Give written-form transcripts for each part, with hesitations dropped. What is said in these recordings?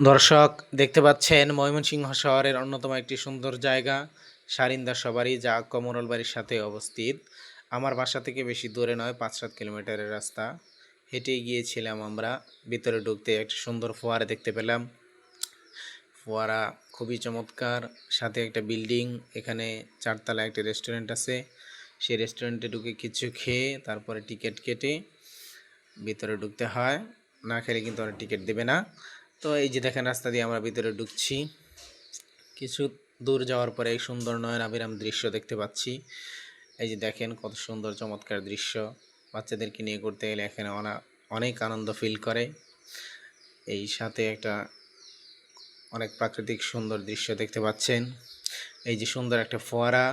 দর্শক দেখতে পাচ্ছেন ময়মনসিংহ শহরের অন্যতম একটি সুন্দর জায়গা সারিন্দা সবারই, যা কমরল বাড়ির সাথে অবস্থিত। আমার বাসা থেকে বেশি দূরে নয়, 5-7 কিলোমিটারের রাস্তা। হেঁটে গিয়েছিলাম আমরা। ভিতরে ঢুকতে একটা সুন্দর ফোয়ারা দেখতে পেলাম। ফোয়ারা খুবই চমৎকার, সাথে একটা বিল্ডিং। এখানে 4 তলা একটি রেস্টুরেন্ট আছে। সেই রেস্টুরেন্টে ঢুকে কিছু খেয়ে তারপরে টিকিট কেটে ভিতরে ঢুকতে হয়। না খেলে কিন্তু ওরা টিকিট দেবে না। তো এই যে দেখেন, রাস্তা দিয়ে আমরা ভিতরে ঢুকছি। কিছু দূর যাওয়ার পরে এই সুন্দর নয়নাভিরাম দৃশ্য দেখতে পাচ্ছি। এই যে দেখেন, কত সুন্দর চমৎকার দৃশ্য। বাচ্চাদেরকে নিয়ে ঘুরতে গেলে এখানে অনেক আনন্দ ফিল করে। এই সাথে একটা অনেক প্রাকৃতিক সুন্দর দৃশ্য দেখতে পাচ্ছেন। এই যে সুন্দর একটা ফোয়ারা,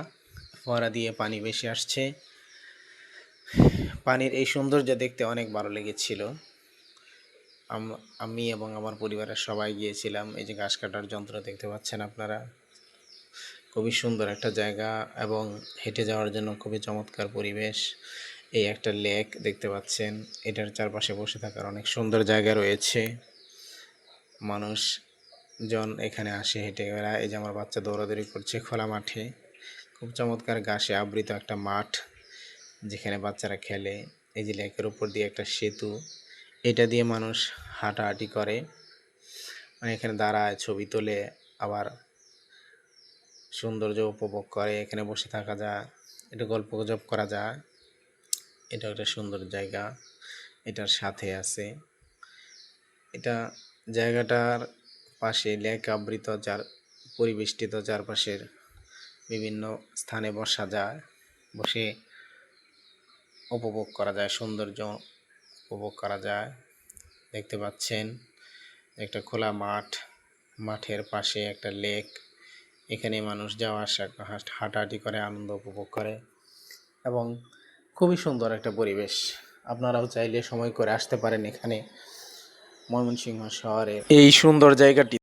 ফোয়ারা দিয়ে পানি ভেসে আসছে। পানির এই সৌন্দর্য দেখতে অনেক ভালো লেগেছিল। আমি এবং আমার পরিবারের সবাই গিয়েছিলাম। এই যে ঘাস কাটার যন্ত্র দেখতে পাচ্ছেন আপনারা, খুবই সুন্দর একটা জায়গা এবং হেঁটে যাওয়ার জন্য খুবই চমৎকার পরিবেশ। এই একটা লেক দেখতে পাচ্ছেন, এটার চারপাশে বসে থাকার অনেক সুন্দর জায়গা রয়েছে। মানুষজন এখানে আসে হেঁটে বেড়ায়। এই যে আমার বাচ্চা দৌড়াদৌড়ি করছে খোলা মাঠে। খুব চমৎকার ঘাসে আবৃত একটা মাঠ, যেখানে বাচ্চারা খেলে। এই যে লেকের উপর দিয়ে একটা সেতু, এটা দিয়ে মানুষ হাঁটাহাঁটি করে, মানে এখানে দাঁড়ায়, ছবি তোলে, আবার সৌন্দর্য উপভোগ করে। এখানে বসে থাকা যায়, একটু গল্প গুজব করা যায়। এটা একটা সুন্দর জায়গা, এটার সাথে আছে। এটা জায়গাটার পাশে লেক আবৃত, যার পরিবেষ্টিত চারপাশের বিভিন্ন স্থানে বসা যায়, বসে উপভোগ করা যায়, সৌন্দর্য উপভোগ করা যায়। দেখতে পাচ্ছেন একটা খোলা মাঠ, মাঠের পাশে একটা লেক। এখানে মানুষ যাওয়া আসা, হাঁটাহাঁটি করে, আনন্দ উপভোগ করে এবং খুবই সুন্দর একটা পরিবেশ। আপনারাও চাইলে সময় করে আসতে পারেন এখানে ময়মনসিংহ শহরে এই সুন্দর জায়গাটি।